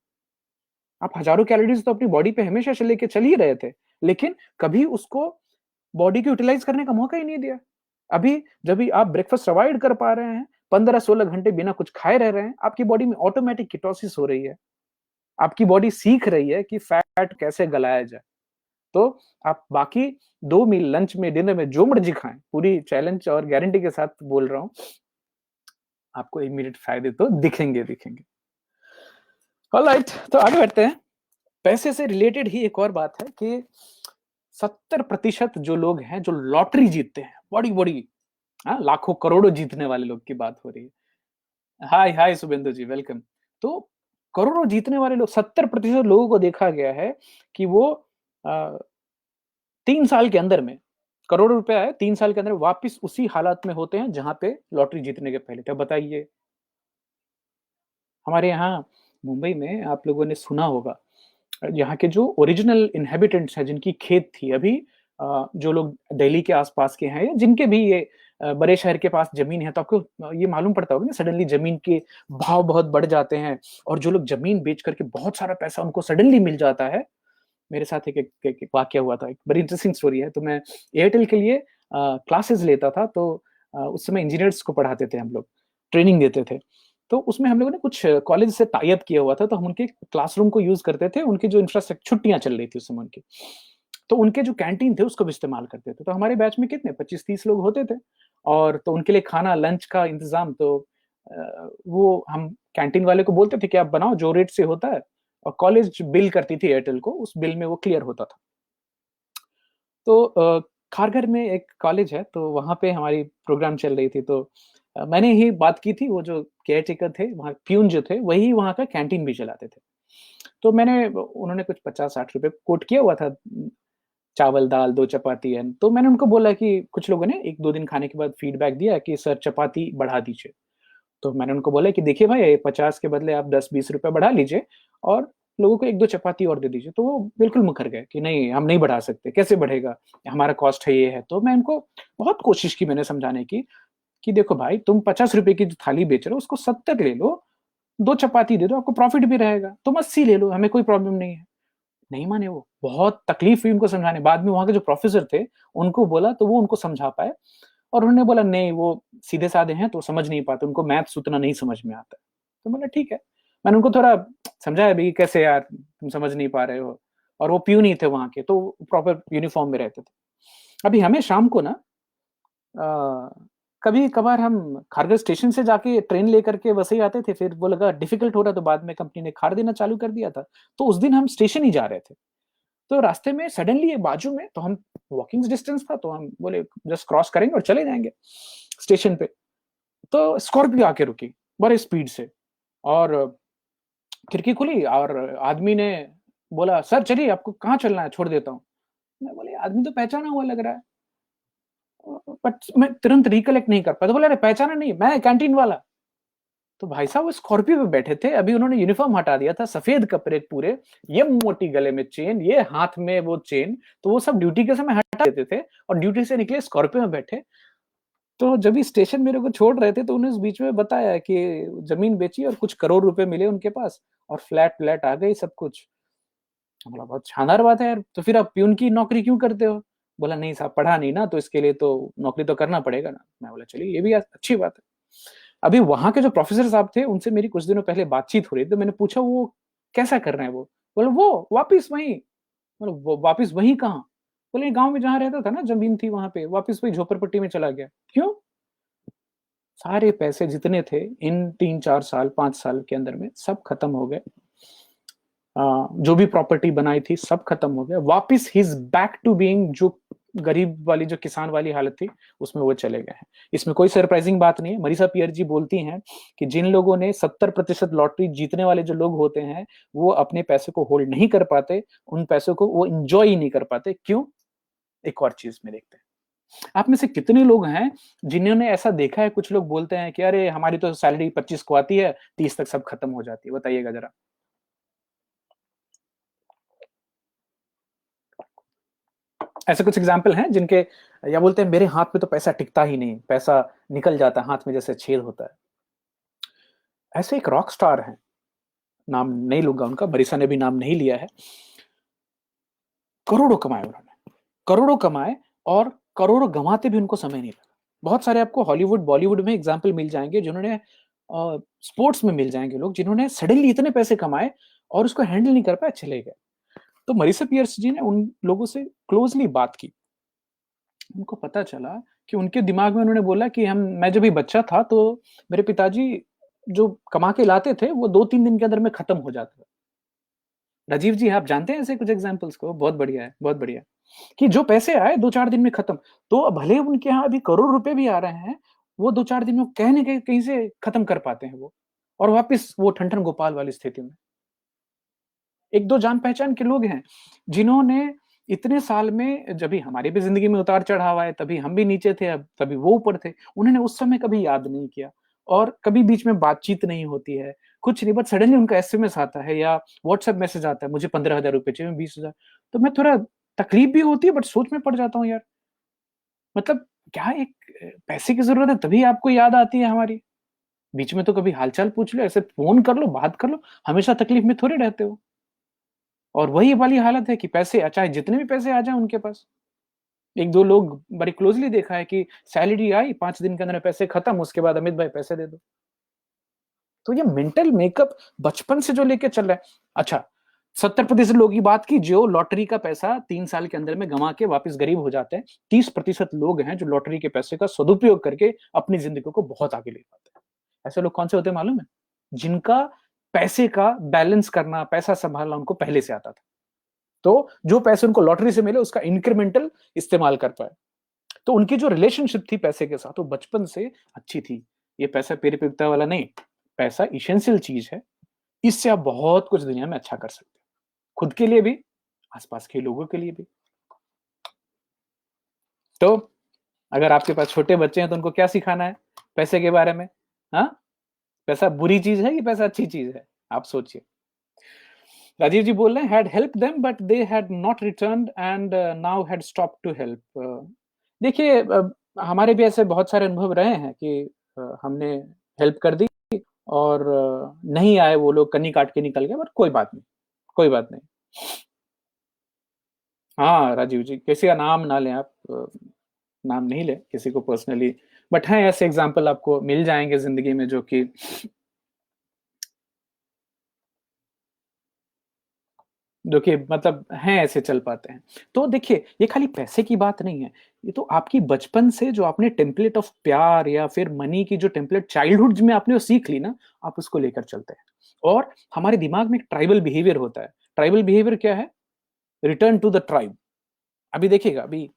आप हज़ारों कैलोरीज़ तो अपनी बॉडी पे हमेशा से लेके चल ही रहे थे, लेकिन कभी उसको बॉडी को यूटिलाइज़ करने का मौका ही नहीं दिया। अभी जब भी आप ब्रेकफ़ास्ट अवॉइड कर पा रहे हैं, 15-16 घंटे बिना कुछ खाए रह रहे हैं, आपकी बॉडी में ऑटोमैटिक कीटोसिस हो रही है। आपकी बॉडी सीख रही है कि फैट कैसे गलाया जाए। तो आप बाकी 2 मील लंच में, डिनर में जो मर्ज़ी खाएँ, पूरी चैलेंज और गारंटी के साथ बोल रहा हूँ, आपको इमीडिएट फ़ायदे तो दिखेंगे, दिखेंगे। ऑलराइट तो आगे बढ़ते हैं। पैसे से रिलेटेड ही एक और बात है कि 70% जो लोग हैं, जो लॉटरी जीतते हैं, बड़ी-बड़ी लाखों करोड़ों जीतने वाले लोग की बात हो रही है। हाय, हाय शुभेंदु जी, वेलकम। तो करोड़ों जीतने वाले लोग 70% लोगों को देखा गया है कि वो अ, 3 साल के अंदर में करोड़ों रुपए आए, 3 साल के अंदर वापिस उसी हालात में होते हैं जहाँ पे लॉटरी जीतने के पहले थे। अब बताइए, हमारे यहाँ मुंबई में आप लोगों ने सुना होगा यहाँ के जो ओरिजिनल इन्हेबिटेंट्स हैं जिनकी खेत थी अभी जो लोग दिल्ली के आस-पास के हैं या जिनके भी ये बड़े शहर के पास ज़मीन है तो आपको ये मालूम पड़ता होगा ना सडनली ज़मीन के भाव बहुत बढ़ जाते हैं और जो लोग ज़मीन बेच करके बहुत सारा पैसा उनको सडनली मिल जाता है। मेरे साथ एक वाक़या हुआ था, एक बड़ी इंटरेस्टिंग स्टोरी है। तो मैं एयरटेल के लिए क्लासेस लेता था तो उस समय इंजीनियर्स को पढ़ाते थे हम लोग, ट्रेनिंग देते थे। तो उसमें हम लोगों ने कुछ कॉलेज से टाई अप किया हुआ था, तो हम उनके क्लासरूम को यूज़ करते थे, उनकी जो छुट्टियाँ चल रही थी उस समय उनकी। तो उनके जो कैंटीन थे उसको भी इस्तेमाल करते थे। तो हमारे बैच में कितने 25-30 लोग होते थे और तो उनके लिए खाना, लंच का इंतज़ाम तो वो हम कैंटीन वाले को बोलते थे कि आप बनाओ जो रेट से होता है और कॉलेज बिल करती थी एयरटेल को, उस बिल में वो क्लियर होता था। तो खारघर में एक कॉलेज है, तो वहाँ पे हमारी प्रोग्राम चल रही थी, तो मैंने ही बात की थी, वो जो केयरटेकर थे, वहाँ प्यून जो थे, वही वहाँ का कैंटीन भी चलाते थे। तो मैंने उन्होंने कुछ 50-60 रुपए कोट किया हुआ था चावल, दाल, 2 चपाती एंड तो मैंने उनको बोला कि कुछ लोगों ने 1-2 दिन खाने के बाद फीडबैक दिया कि सर चपाती बढ़ा दीजिए। तो मैंने उनको बोला कि देखिए भाई 50 के बदले आप 10-20 रुपए बढ़ा लीजिए और लोगों को 1-2 चपाती और दे दीजिए। तो वो बिल्कुल मुकर गए कि नहीं हम नहीं बढ़ा सकते, कैसे बढ़ेगा? हमारा कॉस्ट है, ये है। तो मैं उनको बहुत कोशिश की मैंने समझाने की, कि देखो भाई, तुम 50 रुपए की जो थाली बेच रहे हो उसको 70 ले लो, 2 चपाती दे दो, आपको प्रॉफिट भी रहेगा, तुम 80 ले लो, हमें कोई प्रॉब्लम नहीं है। नहीं माने वो, बहुत तकलीफ हुई उनको समझाने। बाद में वहां के जो प्रोफेसर थे उनको बोला तो वो उनको समझा पाए, और उन्होंने बोला नहीं, वो सीधे साधे हैं तो समझ नहीं पाते, उनको मैथ्स उतना नहीं समझ में आता है। तो बोला ठीक है। मैंने उनको थोड़ा समझाया भी, कैसे यार तुम समझ नहीं पा रहे हो, और वो प्यू नहीं थे वहां के, तो प्रॉपर यूनिफॉर्म में रहते थे। अभी हमें शाम को ना कभी कभार हम खारगर स्टेशन से जाके ट्रेन लेकर के वैसे ही आते थे, फिर वो लगा डिफिकल्ट हो रहा, तो बाद में कंपनी ने खार देना चालू कर दिया था। तो उस दिन हम स्टेशन ही जा रहे थे, तो रास्ते में सडनली बाजू में, तो हम वॉकिंग डिस्टेंस था, तो हम बोले जस्ट क्रॉस करेंगे और चले जाएंगे स्टेशन पे। तो स्कॉर्पियो आके रुकी बड़े स्पीड से, और खिड़की खुली, और आदमी ने बोला सर चलिए, आपको कहाँ चलना है, छोड़ देता हूँ। मैं बोले आदमी तो पहचाना हुआ लग रहा है, बट मैं तुरंत रिकलेक्ट नहीं कर पाया। तो बोला अरे पहचाना नहीं, मैं कैंटीन वाला। तो भाई साहब वो स्कॉर्पियो पे बैठे थे, अभी उन्होंने यूनिफॉर्म हटा दिया था, सफेद कपड़े पूरे, ये मोटी गले में चेन, ये हाथ में वो चेन, तो वो सब ड्यूटी के समय हटा देते थे और ड्यूटी से निकले स्कॉर्पियो में बैठे। तो जब भी स्टेशन मेरे को छोड़ रहे थे तो उन्हें उस बीच में बताया कि जमीन बेची और कुछ करोड़ रुपए मिले उनके पास, और फ्लैट फ्लैट आ गई सब कुछ। बोला बहुत शानदार बात है यार, तो फिर आप प्यून की नौकरी क्यों करते हो? बोला नहीं साहब, पढ़ा नहीं ना, तो इसके लिए तो नौकरी तो करना पड़ेगा ना। मैं बोला चलिए, ये भी अच्छी बात है। अभी वहां के जो प्रोफेसर साहब थे उनसे मेरी कुछ दिनों पहले बातचीत हो रही थी, तो मैंने पूछा वो कैसा कर रहे हैं? वो बोले वो वापिस वहीं। बोले वो वापिस वहीं कहाँ? बोले गांव में जहां रहता था ना, जमीन थी वहां पे, वापिस वही झोपड़पट्टी में चला गया। क्यों? सारे पैसे जितने थे इन 3 4 साल 5 साल के अंदर में सब खत्म हो गए। जो भी प्रॉपर्टी बनाई थी सब खत्म हो गया, वापिस हिज बैक टू बीइंग जो गरीब वाली, जो किसान वाली हालत थी, उसमें वो चले गए हैं। इसमें कोई सरप्राइजिंग बात नहीं है। मरीसा पियर जी बोलती हैं कि जिन लोगों ने 70% लॉटरी जीतने वाले जो लोग होते हैं, वो अपने पैसे को होल्ड नहीं कर पाते, उन पैसों को वो इंजॉय ही नहीं कर पाते। क्यों? एक और चीज में देखते हैं, आप में से कितने लोग हैं जिन्होंने ऐसा देखा है, कुछ लोग बोलते हैं कि अरे हमारी तो सैलरी 25 को आती है, 30 तक सब खत्म हो जाती है। बताइएगा जरा। ऐसे कुछ एग्जाम्पल हैं जिनके, या बोलते हैं मेरे हाथ में तो पैसा टिकता ही नहीं, पैसा निकल जाता है हाथ में जैसे छेद होता है। ऐसे एक रॉक स्टार हैं, नाम नहीं लूंगा उनका, बरिसा ने भी नाम नहीं लिया है। करोड़ों कमाए उन्होंने, करोड़ों कमाए, और करोड़ों गंवाते भी उनको समय नहीं लगा। बहुत सारे आपको हॉलीवुड बॉलीवुड में एग्जाम्पल मिल जाएंगे, जिन्होंने स्पोर्ट्स में मिल जाएंगे लोग, जिन्होंने सडनली इतने पैसे कमाए और उसको हैंडल नहीं कर पाए, चले गए। तो मरीसा पियर्स जी ने उन लोगों से क्लोजली बात की, उनको पता चला कि उनके दिमाग में, उन्होंने बोला कि हम मैं जब भी बच्चा था तो मेरे पिताजी जो कमा के लाते थे वो 2 3 दिन के अंदर में खत्म हो जाता था। राजीव जी आप जानते हैं ऐसे कुछ एग्जांपल्स को? बहुत बढ़िया है, बहुत बढ़िया। कि जो पैसे आए 2 4 दिन में खत्म, तो भले उनके यहाँ अभी करोड़ रुपए भी आ रहे हैं, वो 2 4 दिन में कहीं ना कहीं से खत्म कर पाते हैं वो, और वापस वो ठन ठन गोपाल वाली स्थिति में। एक दो जान पहचान के लोग हैं जिन्होंने इतने साल में, जब भी हमारी भी जिंदगी में उतार चढ़ाव आए, तभी हम भी नीचे थे, अब तभी वो ऊपर थे, उन्होंने उस समय कभी याद नहीं किया, और कभी बीच में बातचीत नहीं होती है, कुछ नहीं, बट सडनली उनका एसएमएस आता है या व्हाट्सएप मैसेज आता है, मुझे 15,000 रुपए चाहिए, 20,000। तो मैं थोड़ा तकलीफ भी होती है, बट सोच में पड़ जाता हूँ यार, मतलब क्या एक पैसे की जरूरत है तभी आपको याद आती है हमारी? बीच में तो कभी हालचाल पूछ लो, ऐसे फोन कर लो, बात कर लो, हमेशा तकलीफ में थोड़े रहते हो। और वही वाली हालत है कि पैसे चाहे जितने भी पैसे आ जाए उनके पास। एक दो लोग बड़ी क्लोजली देखा है कि सैलरी आई, 5 दिन के अंदर पैसे खत्म, उसके बाद अमित भाई पैसे दे दो। तो ये मेंटल मेकअप बचपन से जो लेके चल रहा है। अच्छा, 70% लोगों की बात की जो लॉटरी का पैसा 3 साल के अंदर में गंवा के वापस गरीब हो जाते हैं। 30% लोग हैं जो लॉटरी के पैसे का सदुपयोग करके अपनी जिंदगी को बहुत आगे ले पाते हैं। ऐसे लोग कौन से होते हैं मालूम है? जिनका पैसे का बैलेंस करना, पैसा संभालना उनको पहले से आता था, तो जो पैसे उनको लॉटरी से मिले उसका इंक्रीमेंटल इस्तेमाल कर पाए। तो उनकी जो रिलेशनशिप थी पैसे के साथ वो बचपन से अच्छी थी। ये पैसा पेरे पिपता वाला नहीं, पैसा इसेंशियल चीज है। इससे आप बहुत कुछ दुनिया में अच्छा कर सकते हैं, खुद के लिए भी, आसपास के लोगों के लिए भी। तो अगर आपके पास छोटे बच्चे हैं तो उनको क्या सिखाना है पैसे के बारे में? हाँ, पैसा बुरी चीज है कि पैसा अच्छी चीज है? आप सोचिए। राजीव जी बोल रहे हैं had help them but they had not returned and now had stop to help. देखिए हमारे भी ऐसे बहुत सारे अनुभव रहे हैं कि हमने हेल्प कर दी और नहीं आए वो लोग, कन्नी काट के निकल गए, बट कोई बात नहीं, कोई बात नहीं। हाँ, राजीव जी, किसी का नाम ना लें आप, नाम नहीं लें किसी को पर्सनली, बट हैं ऐसे एग्जाम्पल आपको मिल जाएंगे ज़िंदगी में जो कि मतलब हैं, ऐसे चल पाते हैं। तो देखिए, ये खाली पैसे की बात नहीं है, ये तो आपकी बचपन से जो आपने टेम्पलेट ऑफ प्यार या फिर मनी की जो टेम्पलेट चाइल्डहुड में आपने वो सीख ली ना, आप उसको लेकर चलते हैं। और हमारे दिमाग में एक ट्राइबल बिहेवियर होता है। ट्राइबल बिहेवियर क्या है? Return to the tribe. अभी देखिएगा, अभी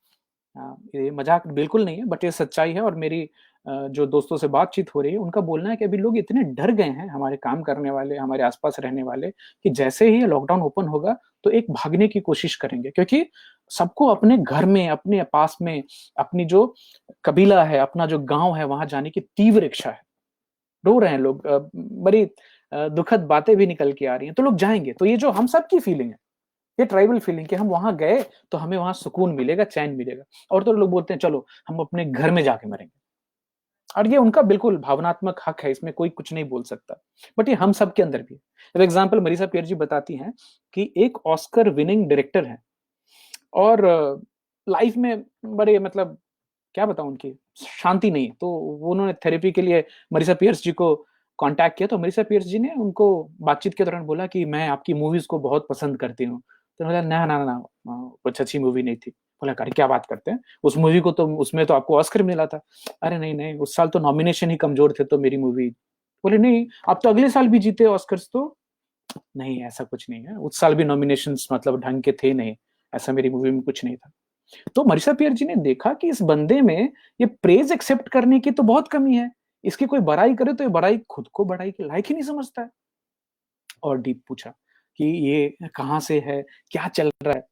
ये मजाक बिल्कुल नहीं है, बट ये सच्चाई है। और मेरी जो दोस्तों से बातचीत हो रही है, उनका बोलना है कि अभी लोग इतने डर गए हैं, हमारे काम करने वाले, हमारे आसपास रहने वाले, कि जैसे ही लॉकडाउन ओपन होगा तो एक भागने की कोशिश करेंगे, क्योंकि सबको अपने घर में, अपने पास में, अपनी जो कबीला है, अपना जो गांव है, वहां जाने की तीव्र इच्छा है। रो रहे हैं लोग, बड़ी दुखद बातें भी निकल के आ रही हैं, तो लोग जाएंगे। तो ये जो हम सब की फीलिंग है, ये ट्राइबल फीलिंग कि हम वहां गए तो हमें वहां सुकून मिलेगा, चैन मिलेगा। और तो लोग बोलते हैं चलो हम अपने घर में जाके मरेंगे, और ये उनका बिल्कुल भावनात्मक हक है, इसमें कोई कुछ नहीं बोल सकता। बट ये हम सब के अंदर भी है। अब एग्जाम्पल मरीसा पियर जी बताती हैं कि एक ऑस्कर विनिंग डायरेक्टर है, और लाइफ में बड़े मतलब क्या बताऊं, उनकी शांति नहीं, तो वो उन्होंने थेरेपी के लिए मरीसा पियर्स जी को कांटेक्ट किया। तो मरीसा पियर्स जी ने उनको बातचीत के दौरान बोला कि मैं आपकी मूवीज को बहुत पसंद करती हूँ। तो उन्होंने बोला ना ना ना, कुछ अच्छी मूवी नहीं थी। बोला अरे क्या बात करते हैं, उस मूवी को तो, उसमें तो आपको ऑस्कर मिला था। अरे नहीं नहीं, उस साल तो नॉमिनेशन ही कमजोर थे तो मेरी मूवी। बोले नहीं, आप तो अगले साल भी जीते ऑस्कर्स तो। नहीं, ऐसा कुछ नहीं है, उस साल भी नॉमिनेशन मतलब ढंग के थे नहीं, ऐसा मेरी मूवी में कुछ नहीं था। तो मरीसा पियर जी ने देखा कि इस बंदे में ये प्रेज एक्सेप्ट करने की तो बहुत कमी है। इसकी कोई बड़ाई करे तो ये बड़ाई, खुद को बड़ाई के लायक ही नहीं समझता है। और डीप पूछा कि ये कहाँ से है, क्या चल रहा है।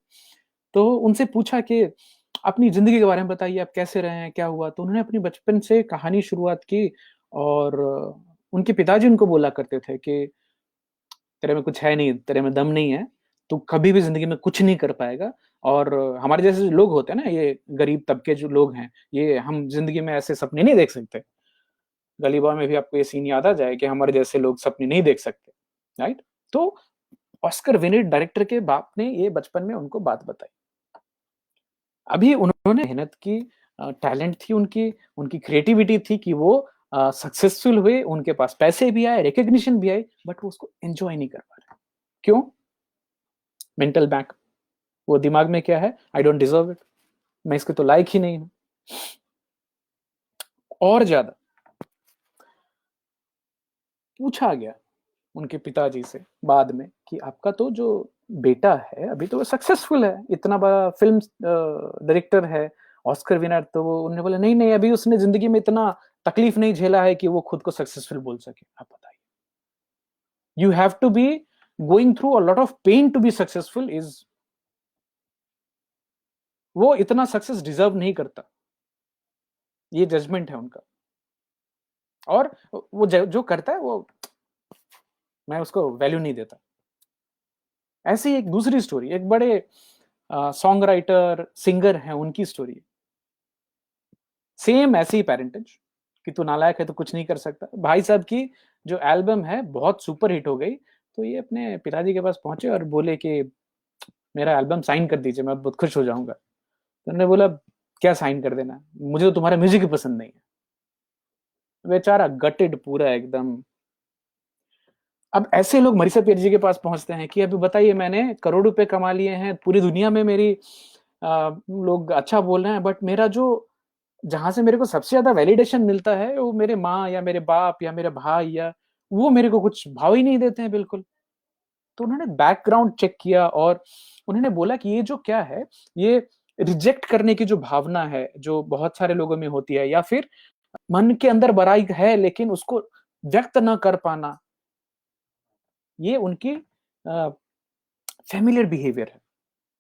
तो उनसे पूछा कि अपनी जिंदगी के बारे में बताइए, आप कैसे रहे हैं, क्या हुआ। तो उन्होंने अपनी बचपन से कहानी शुरुआत की। और उनके पिताजी उनको बोला करते थे कि तेरे में कुछ है नहीं, तेरे में दम नहीं है, तू कभी भी जिंदगी में कुछ नहीं कर पाएगा। और हमारे जैसे जो लोग होते हैं ना, ये गरीब तबके जो लोग हैं, ये हम जिंदगी में ऐसे सपने नहीं देख सकते। गली बॉय में भी आपको ये सीन याद आ जाए कि हमारे जैसे लोग सपने नहीं देख सकते, राइट। तो ऑस्कर विनर डायरेक्टर के बाप ने ये बचपन में उनको बात बताई। अभी उन्होंने मेहनत की, टैलेंट थी उनकी, उनकी क्रिएटिविटी थी कि वो सक्सेसफुल हुए, उनके पास पैसे भी आए, रिकग्निशन भी आई, बट वो उसको एंजॉय नहीं कर पा रहे। क्यों? Mental back. वो दिमाग में क्या है, आई डोंट डिजर्व इट, मैं इसके तो लायक ही नहीं हूं। और ज्यादा पूछा गया उनके पिताजी से बाद में कि आपका तो जो बेटा है अभी तो वो सक्सेसफुल है, इतना बड़ा फिल्म डायरेक्टर है, ऑस्कर विनर। तो वो उन्होंने बोला नहीं नहीं, अभी उसने जिंदगी में इतना तकलीफ नहीं झेला है कि वो खुद को सक्सेसफुल बोल सके। आप बताइए, you have to be going through a lot of pain to be successful. Is वो इतना सक्सेस डिजर्व नहीं करता, ये जजमेंट है उनका। और वो जो करता है वो, मैं उसको वैल्यू नहीं देता। ऐसी एक दूसरी स्टोरी, एक बड़े सॉन्ग राइटर सिंगर हैं, उनकी स्टोरी। सेम ऐसी ही पेरेंटेज कि तू नालायक है तो कुछ नहीं कर सकता। भाई साहब की जो एल्बम है बहुत सुपर हिट हो गई, तो ये अपने पिताजी के पास पहुंचे और बोले कि मेरा एल्बम साइन कर दीजिए, मैं बहुत खुश हो जाऊंगा। तो उन्होंने बोला क्या साइन कर देना, मुझे तो तुम्हारा म्यूजिक ही पसंद नहीं है। बेचारा गटेड पूरा एकदम। अब ऐसे लोग मरीसा पियर जी के पास पहुंचते हैं कि अभी बताइए, मैंने करोड़ रुपए कमा लिए हैं, पूरी दुनिया में मेरी लोग अच्छा बोल रहे हैं, बट मेरा जो, जहां से मेरे को सबसे ज्यादा वैलिडेशन मिलता है, वो मेरे माँ या मेरे बाप या मेरे भाई, या वो मेरे को कुछ भाव ही नहीं देते हैं बिल्कुल। तो उन्होंने बैकग्राउंड चेक किया और उन्होंने बोला कि ये जो क्या है, ये रिजेक्ट करने की जो भावना है, जो बहुत सारे लोगों में होती है, या फिर मन के अंदर बुराई है लेकिन उसको व्यक्त न कर पाना, ये उनकी फैमिलियर बिहेवियर है।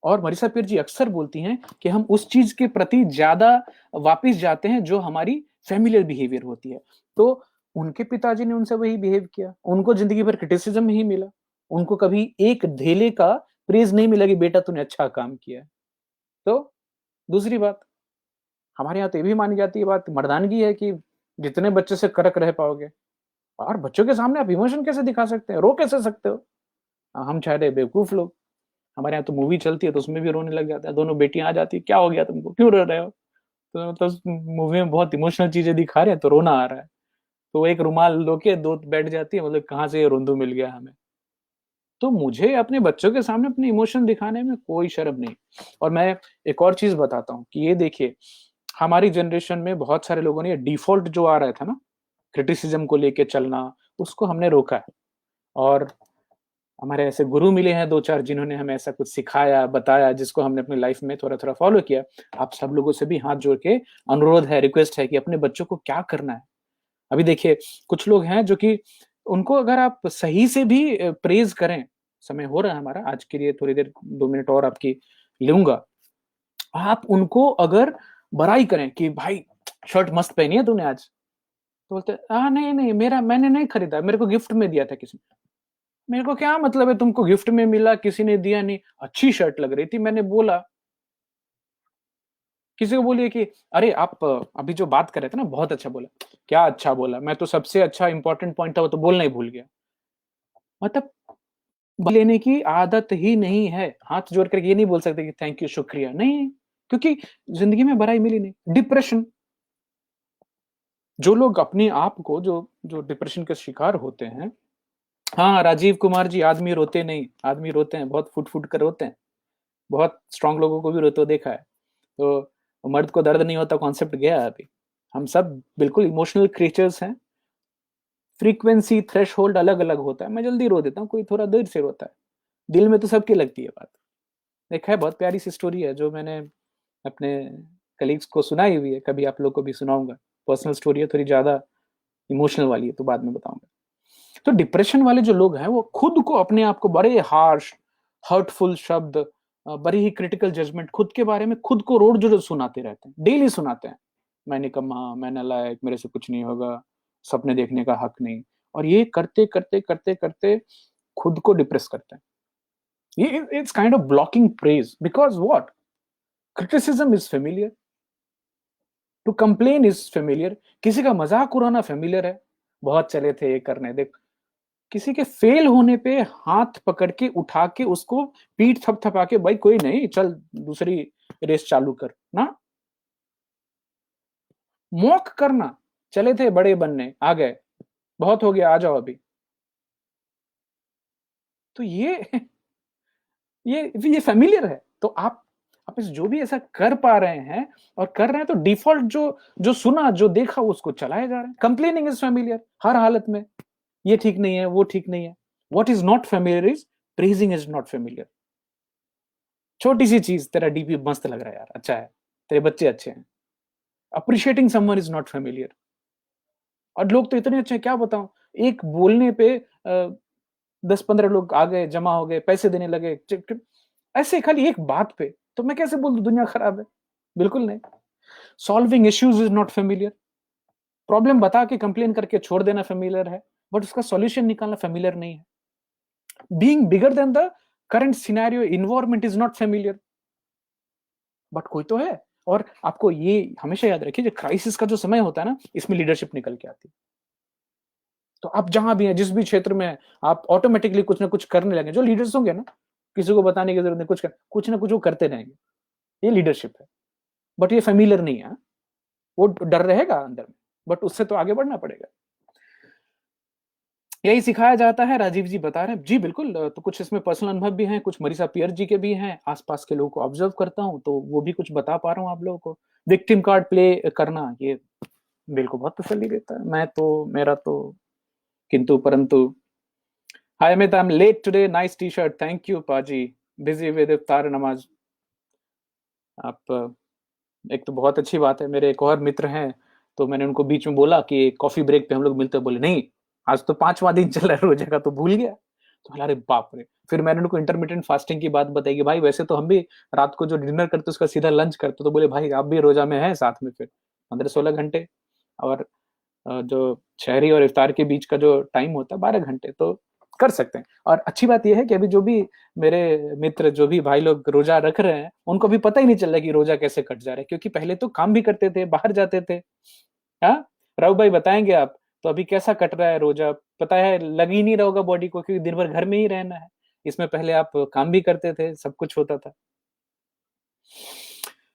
और मरीसा पीर जी अक्सर बोलती हैं कि हम उस चीज के प्रति ज्यादा वापिस जाते हैं जो हमारी फैमिलियर बिहेवियर होती है। तो उनके पिताजी ने उनसे वही बिहेव किया, उनको जिंदगी भर क्रिटिसिज्म ही मिला, उनको कभी एक धेले का प्रेज नहीं मिला कि बेटा तूने अच्छा काम किया है। तो दूसरी बात, हमारे यहाँ तो ये भी मानी जाती है बात, मर्दानगी है कि जितने बच्चे से करक रह पाओगे। और बच्चों के सामने आप इमोशन कैसे दिखा सकते हैं, रो कैसे सकते हो? हम चाह रहे बेवकूफ लोग। हमारे यहाँ तो मूवी चलती है तो उसमें भी रोने लग जाता है, दोनों बेटियां आ जाती है, क्या हो गया तुमको, क्यों रो रहे हो? तो मतलब मूवी में बहुत इमोशनल चीजें दिखा रहे हैं तो रोना आ रहा है। तो वो एक रुमाल लो के दो बैठ जाती है, मतलब कहाँ से ये रोंदू मिल गया हमें। तो मुझे अपने बच्चों के सामने अपने इमोशन दिखाने में कोई शर्म नहीं। और मैं एक और चीज बताता हूँ कि ये देखिए, हमारी जनरेशन में बहुत सारे लोगों ने ये डिफॉल्ट जो आ रहा था ना, क्रिटिसिज्म को लेके चलना, उसको हमने रोका है। और हमारे ऐसे गुरु मिले हैं दो चार जिन्होंने हमें ऐसा कुछ सिखाया, बताया, जिसको हमने अपनी लाइफ में थोड़ा थोड़ा फॉलो किया। आप सब लोगों से भी हाथ जोड़ के अनुरोध है, रिक्वेस्ट है कि अपने बच्चों को क्या करना है। अभी देखिए, कुछ लोग हैं जो कि उनको अगर आप सही से भी प्रेज करें, समय हो रहा है हमारा, आज के लिए थोड़ी देर 2 मिनट और आपकी लूंगा। आप उनको अगर बड़ाई करें कि भाई शर्ट मस्त पहनी है तूने आज, तो बोलते हाँ नहीं नहीं, मेरा मैंने नहीं खरीदा, मेरे को गिफ्ट में दिया था किसी ने। मेरे को क्या मतलब है तुमको गिफ्ट में मिला किसी ने दिया नहीं, अच्छी शर्ट लग रही थी मैंने बोला। किसी को बोलिए कि अरे आप अभी जो बात कर रहे थे ना बहुत अच्छा बोला। क्या अच्छा बोला, मैं तो सबसे अच्छा इंपॉर्टेंट पॉइंट था वो तो बोलना ही भूल गया। मतलब लेने की आदत ही नहीं है। हाथ जोड़ कर ये नहीं बोल सकते कि थैंक यू शुक्रिया, नहीं, क्योंकि जिंदगी में बड़ाई मिली नहीं। डिप्रेशन, जो लोग अपने आप को जो जो डिप्रेशन के शिकार होते हैं, हाँ राजीव कुमार जी, आदमी रोते नहीं, आदमी रोते हैं, बहुत फुट फुट कर रोते हैं। बहुत स्ट्रांग लोगों को भी रोते हुए देखा है। तो मर्द को दर्द नहीं होता कॉन्सेप्ट गया है अभी। हम सब बिल्कुल इमोशनल क्रिएचर्स हैं। फ्रीक्वेंसी थ्रेशहोल्ड अलग अलग होता है, मैं जल्दी रो देता हूँ, कोई थोड़ा देर से रोता है। दिल में तो सबकी लगती है बात। देखा है, बहुत प्यारी सी स्टोरी है जो मैंने अपने कलीग्स को सुनाई हुई है, कभी आप लोग को भी सुनाऊंगा। पर्सनल स्टोरी है, थोड़ी ज्यादा इमोशनल वाली है, तो बाद में बताऊंगा। तो डिप्रेशन वाले जो लोग हैं वो खुद को, अपने आप को बड़े हार्श, हर्टफुल शब्द, बड़ी ही क्रिटिकल जजमेंट खुद के बारे में खुद को रोड जो सुनाते रहते हैं, डेली सुनाते हैं। मैं निकम्मा, मैं नालायक, मेरे से कुछ नहीं होगा, सपने देखने का हक नहीं। और ये करते करते करते करते खुद को डिप्रेस करते हैं। ये it's kind of blocking praise, because what, criticism is familiar, to complain is familiar. किसी का मजाक उड़ाना फेमिलियर है, बहुत चले थे ये करने, देख किसी के फेल होने पे हाथ पकड़ के उठा के उसको पीठ थपथपा के, भाई कोई नहीं, चल दूसरी रेस चालू कर ना। मॉक करना, चले थे बड़े बनने, आ गए, बहुत हो गया, आ जाओ अभी। तो ये फेमिलियर है। तो आप इस जो भी ऐसा कर पा रहे हैं और कर रहे हैं, तो डिफॉल्ट जो सुना जो देखा उसको चलाए जा रहे हैं। कंप्लेनिंग इज फेमिलियर हर हालत में, ये ठीक नहीं है, वो ठीक नहीं है। What is not familiar is praising is not familiar. छोटी सी चीज, तेरा डीपी मस्त लग रहा है यार, अच्छा है, तेरे बच्चे अच्छे हैं, appreciating someone is not familiar. और लोग तो इतने अच्छे हैं, क्या बताऊं, एक बोलने पे 10-15 लोग आ गए, जमा हो गए, पैसे देने लगे, ऐसे खाली एक बात पे। तो मैं कैसे बोल दूं दुनिया खराब है? बिल्कुल नहीं। Solving issues is not familiar. Problem बता के कंप्लेन करके छोड़ देना फेमिलियर है, बट उसका सॉल्यूशन निकालना फेमिलियर नहीं है। Being bigger than the current scenario environment is not familiar, but कोई तो है। और आपको ये हमेशा याद रखिए, जो क्राइसिस का जो समय होता है ना, इसमें लीडरशिप निकल के आती है। तो आप जहां भी हैं, जिस भी क्षेत्र में हैं, आप ऑटोमेटिकली कुछ ना कुछ करने लगे। जो लीडर्स होंगे ना, किसी को बताने की जरूरत नहीं, कुछ ना कुछ वो करते रहेंगे। ये लीडरशिप है, बट ये फेमिलियर नहीं है। वो डर रहेगा अंदर में, बट उससे तो आगे बढ़ना पड़ेगा। यही सिखाया जाता है, राजीव जी बता रहे हैं जी, बिल्कुल। तो कुछ इसमें पर्सनल अनुभव भी हैं, कुछ मरीसा पियर जी के भी हैं, आसपास के लोगों को ऑब्जर्व करता हूं तो वो भी कुछ बता पा रहा हूं आप लोगों को। विक्टिम कार्ड प्ले करना, ये दिल को बहुत तसल्ली देता है। मैं तो, मेरा तो किंतु परंतु। Hi Amit, I am late today, nice T shirt, thank you पाजी, बिजी विद इफ्तार नमाज। आप एक तो बहुत अच्छी बात है, मेरे एक और मित्र हैं, तो मैंने उनको बीच में बोला कि कॉफी ब्रेक पे हम लोग मिलते हैं, बोले नहीं, आज तो 5वां दिन चल रहा है रोजे का, तो भूल गया। तो बोला अरे बाप रे। फिर मैंने उनको इंटरमीडिएंट फास्टिंग की बात बताई कि भाई वैसे तो हम भी रात को जो डिनर करते उसका सीधा लंच करते, तो बोले भाई आप भी रोजा में हैं साथ में, फिर 15-16 घंटे। और जो शहरी और इफ्तार के बीच का जो टाइम होता है 12 घंटे, तो कर सकते हैं। और अच्छी बात ये है कि अभी जो भी मेरे मित्र, जो भी भाई लोग रोजा रख रहे हैं, उनको भी पता ही नहीं चल रहा कि रोजा कैसे कट जा रहा है, क्योंकि पहले तो काम भी करते थे, बाहर जाते थे। हाँ, राव भाई बताएंगे आप, तो अभी कैसा कट रहा है रोजा? पता है, लग ही नहीं रहा होगा बॉडी को, क्योंकि दिन भर घर में ही रहना है। इसमें पहले आप काम भी करते थे, सब कुछ होता था।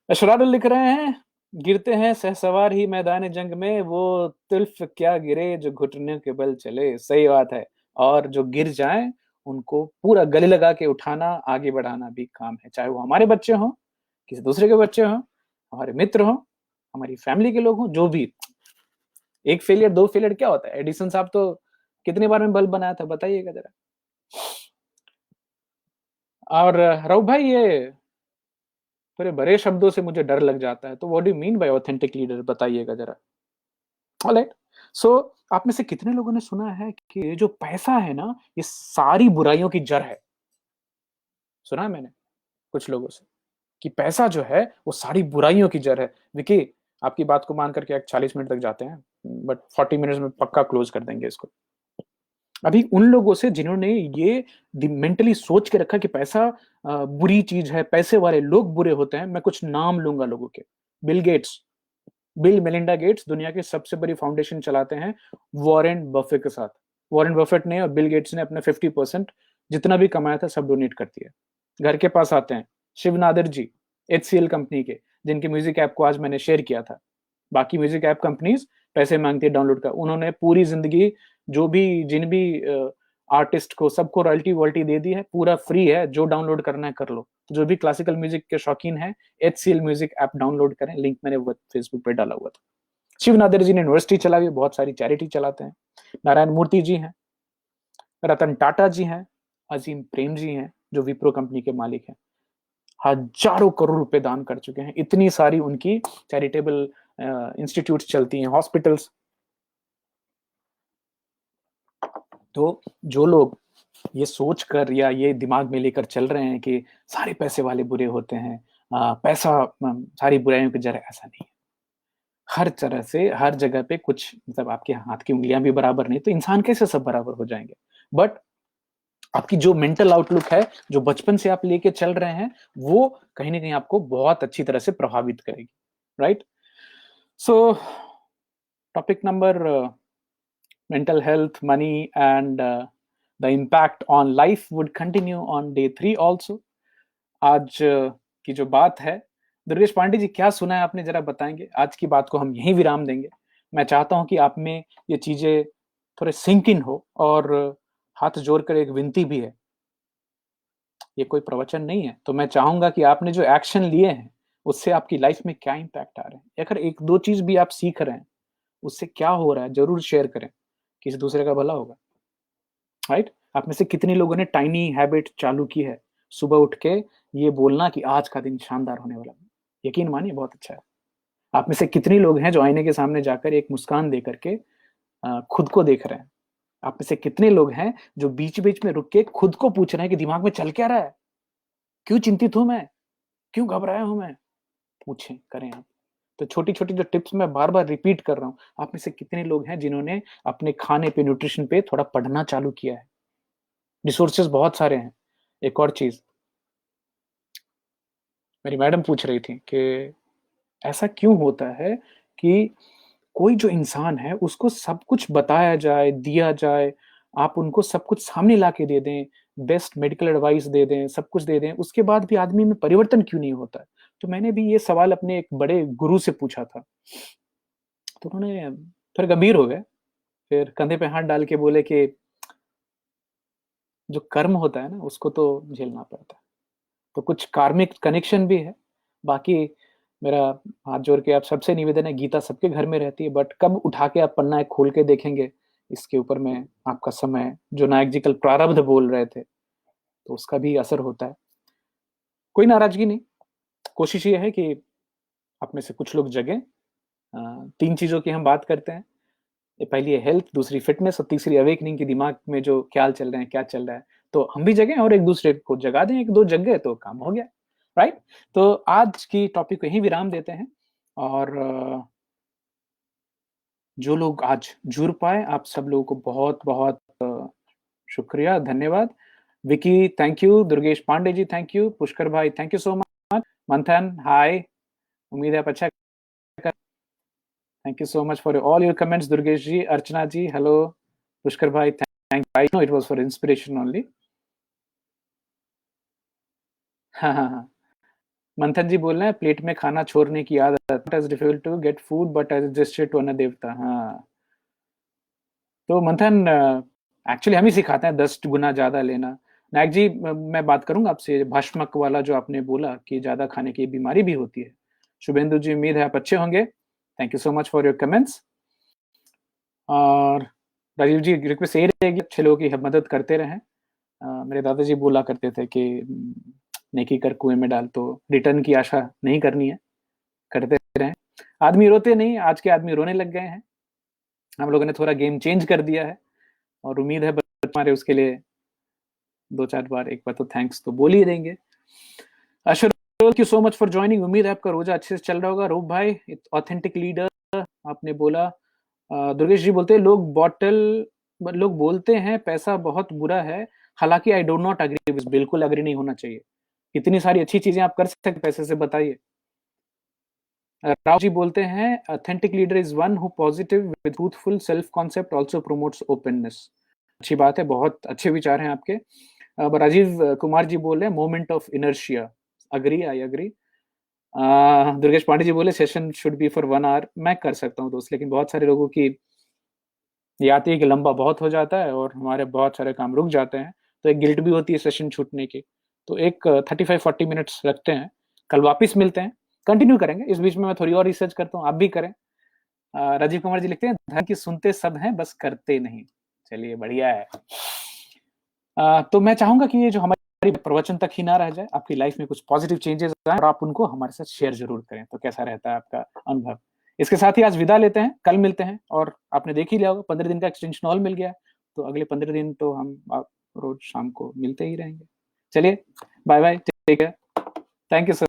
अशरारुल लिख रहे हैं, गिरते हैं सहसवार ही मैदान जंग में, वो तुल्फ क्या गिरे जो घुटनों के बल चले। सही बात है। और जो गिर जाएं, उनको पूरा गले लगा के उठाना, आगे बढ़ाना भी काम है, चाहे वो हमारे बच्चे हों, किसी दूसरे के बच्चे हों, हमारे मित्र हों, हमारी फैमिली के लोग हों, जो भी। एक फेलियर, दो फेलियर क्या होता है? एडिसन साहब तो कितने बार में बल्ब बनाया था, बताइएगा जरा। और रऊ भाई, ये थोड़े बड़े शब्दों से मुझे डर लग जाता है, तो what do you mean by authentic leader, बताइएगा जरा। ऑलराइट। सो आप में से कितने लोगों ने सुना है कि ये जो पैसा है ना, ये सारी बुराइयों की जड़ है? सुना है मैंने कुछ लोगों से कि पैसा जो है वो सारी बुराइयों की जड़ है। विकी, आपकी बात को मान करके 40 मिनट तक जाते हैं, बट 40 मिनट्स में पक्का क्लोज कर देंगे इसको। अभी उन लोगों से जिन्होंने ये मेंटली सोच के रखा कि पैसा बुरी चीज है, पैसे वाले लोग बुरे होते हैं, मैं कुछ नाम लूंगा लोगों के। Bill Gates, bill Melinda Gates दुनिया की सबसे बड़ी फाउंडेशन चलाते हैं वॉरेन बफे के साथ। वॉरेन बफेट ने और बिल गेट्स ने अपने 50% जितना भी कमाया था सब डोनेट कर दिया। घर के पास आते हैं शिव नादर जी, HCL कंपनी के, जिनके म्यूजिक ऐप को आज मैंने शेयर किया था। बाकी म्यूजिक ऐप कंपनीज पैसे मांगती है डाउनलोड का, उन्होंने पूरी जिंदगी जो भी जिन भी आर्टिस्ट को सबको रॉयल्टी वॉल्टी दे दी है, पूरा फ्री है, जो डाउनलोड करना है कर लो। तो जो भी क्लासिकल म्यूजिक के शौकीन है, HCL म्यूजिक ऐप डाउनलोड करें, लिंक मैंने फेसबुक पे डाला हुआ था। शिव नादर जी ने यूनिवर्सिटी चलाई, बहुत सारी चैरिटी चलाते हैं। नारायण मूर्ति जी हैं, रतन टाटा जी हैं, अजीम प्रेम जी हैं, जो विप्रो कंपनी के मालिक हैं, हजारों करोड़ रुपए दान कर चुके हैं। इतनी सारी उनकी चैरिटेबल इंस्टीट्यूट चलती हैं, हॉस्पिटल्स। तो जो लोग ये सोच कर या ये दिमाग में लेकर चल रहे हैं कि सारे पैसे वाले बुरे होते हैं, पैसा सारी बुराइयों की जड़ है, ऐसा नहीं है। हर तरह से हर जगह पे कुछ, मतलब आपके हाथ की उंगलियां भी बराबर नहीं, तो इंसान कैसे सब बराबर हो जाएंगे? बट आपकी जो मेंटल आउटलुक है, जो बचपन से आप लेके चल रहे हैं, वो कहीं ना कहीं आपको बहुत अच्छी तरह से प्रभावित करेगी। Right. So topic number mental health, money, and the impact on life would continue on day 3 also. आज की जो बात है, दुर्गेश पांडे जी, क्या सुना है आपने, जरा बताएंगे? आज की बात को हम यहीं विराम देंगे। मैं चाहता हूं कि आप में ये चीजें थोड़े सिंक इन हो, और हाथ जोड़कर एक विनती भी है, ये कोई प्रवचन नहीं है, तो मैं चाहूंगा कि आपने जो एक्शन लिए हैं, उससे आपकी लाइफ में क्या इंपैक्ट आ रहे हैं, अगर एक दो चीज भी आप सीख रहे हैं, उससे क्या हो रहा है, जरूर शेयर करें, किसी दूसरे का भला होगा। राइट। आप में से कितने लोगों ने टाइनी हैबिट चालू की है, सुबह उठ के ये बोलना कि आज का दिन शानदार होने वाला है? यकीन मानिए, बहुत अच्छा है। आप में से कितने लोग हैं जो आईने के सामने जाकर एक मुस्कान दे करके खुद को देख रहे हैं? आप में से कितने लोग हैं जो बीच बीच में रुक के खुद को पूछ रहे हैं कि दिमाग में चल क्या रहा है, क्यों चिंतित हूं मैं, क्यों घबराया हूं मैं? पूछें, करें आप। तो छोटी छोटी जो टिप्स मैं बार बार रिपीट कर रहा हूं, आप में से कितने लोग हैं जिन्होंने अपने खाने पे, न्यूट्रिशन पे थोड़ा पढ़ना चालू किया है? रिसोर्सेज बहुत सारे हैं। एक और चीज, मेरी मैडम पूछ रही थी कि ऐसा क्यों होता है कि कोई जो इंसान है उसको सब कुछ बताया जाए, दिया जाए, आप उनको सब कुछ सामने ला के दे दें, बेस्ट मेडिकल एडवाइस दे दें, सब कुछ दे दें, उसके बाद भी आदमी में परिवर्तन क्यों नहीं होता है? तो मैंने भी ये सवाल अपने एक बड़े गुरु से पूछा था, तो उन्होंने फिर गंभीर हो गए, फिर कंधे पे हाथ डाल के बोले कि जो कर्म होता है ना, उसको तो झेलना पड़ता है, तो कुछ कार्मिक कनेक्शन भी है। बाकी मेरा हाथ जोड़ के आप सबसे निवेदन है, गीता सबके घर में रहती है, बट कब उठा के आप पन्ना एक खोल के देखेंगे, इसके ऊपर में आपका समय, जो नायक जी कल प्रारब्ध बोल रहे थे, तो उसका भी असर होता है। कोई नाराजगी नहीं, कोशिश ये है कि आप में से कुछ लोग जगें। 3 चीजों की हम बात करते हैं, ये पहली है हेल्थ, दूसरी फिटनेस, और तीसरी अवेकनिंग, की दिमाग में जो ख्याल चल रहे हैं, क्या चल रहा है। तो हम भी जगें और एक दूसरे को जगा दें, एक दो जग गए तो काम हो गया। राइट। तो आज की टॉपिक को यहीं विराम देते हैं, और जो लोग आज जुड़ पाए, आप सब लोगों को बहुत बहुत शुक्रिया, धन्यवाद। Vicky thank you, Durgesh Pandey ji thank you, Pushkar भाई थैंक यू सो मच, मंथन हाय, उम्मीद है आप अच्छा कर, thank you so much for all your comments, Durgesh ji, Archana ji hello, Pushkar भाई thank, I know it was for inspiration only. हाँ हाँ हाँ, मंथन जी बोल रहे हैं प्लेट में खाना छोड़ने की आदत, it is difficult to get food but adjusted to अन्न देवता। हाँ, तो मंथन एक्चुअली हम ही सिखाते हैं 10 गुना ज्यादा लेना। नायक जी मैं बात करूंगा आपसे भाष्मक वाला जो आपने बोला कि ज्यादा खाने की बीमारी भी होती है। शुभेंदु जी उम्मीद है आप अच्छे होंगे, thank you so much for your comments. और राजीव जी रिक्वेस्ट यही रहेगी अच्छे लोगों की मदद करते रहें। मेरे दादाजी बोला करते थे कि नेकी कर कुएं में डाल, तो रिटर्न की आशा नहीं करनी है, करते रहें। आदमी रोते नहीं, आज के आदमी रोने लग गए हैं, हम लोगों ने थोड़ा गेम चेंज कर दिया है, और उम्मीद है हमारे उसके लिए 2-4 बार एक बार तो थैंक्स तो बोल ही देंगे। अशर thank you so much for joining, उम्मीद है आपका रोजा अच्छे से चल रहा होगा। रूप भाई ऑथेंटिक लीडर आपने बोला। दुर्गेश जी बोलते हैं लोग बोलते हैं पैसा बहुत बुरा है, हालांकि आई डोंट नॉट अग्री, बिल्कुल अग्री नहीं होना चाहिए। इतनी सारी अच्छी चीजें आप कर सकते हैं पैसे से, बताइए। राव जी बोलते हैं authentic leader is one who positive with truthful self concept also promotes openness. अच्छी बात है, बहुत अच्छे विचार हैं आपके। राजीव कुमार जी बोल रहे हैं moment of inertia, agree, I agree. Durgesh Pandey ji बोले session should be for 1 hour, मैं कर सकता हूँ दोस्त, लेकिन बहुत सारे लोगों की ये आती है कि लंबा बहुत हो जाता है और हमारे बहुत सारे काम रुक जाते हैं, तो एक गिल्ट भी होती है सेशन छूटने की। तो एक 35-40 मिनट्स रखते हैं, कल वापस मिलते हैं, कंटिन्यू करेंगे। इस बीच में मैं थोड़ी और रिसर्च करता हूँ, आप भी करें। राजीव कुमार जी लिखते हैं धन की सुनते सब हैं बस करते नहीं। चलिए बढ़िया है। तो मैं चाहूंगा कि ये जो हमारी प्रवचन तक ही ना रह जाए, आपकी लाइफ में कुछ पॉजिटिव चेंजेस आए और आप उनको हमारे साथ शेयर जरूर करें, तो कैसा रहता है आपका अनुभव। इसके साथ ही आज विदा लेते हैं, कल मिलते हैं, और आपने देख ही लिया होगा 15 दिन का एक्सटेंशन ऑल मिल गया है, तो अगले 15 दिन तो हम आप रोज शाम को मिलते ही रहेंगे। चलिए bye bye, take care, thank you sir.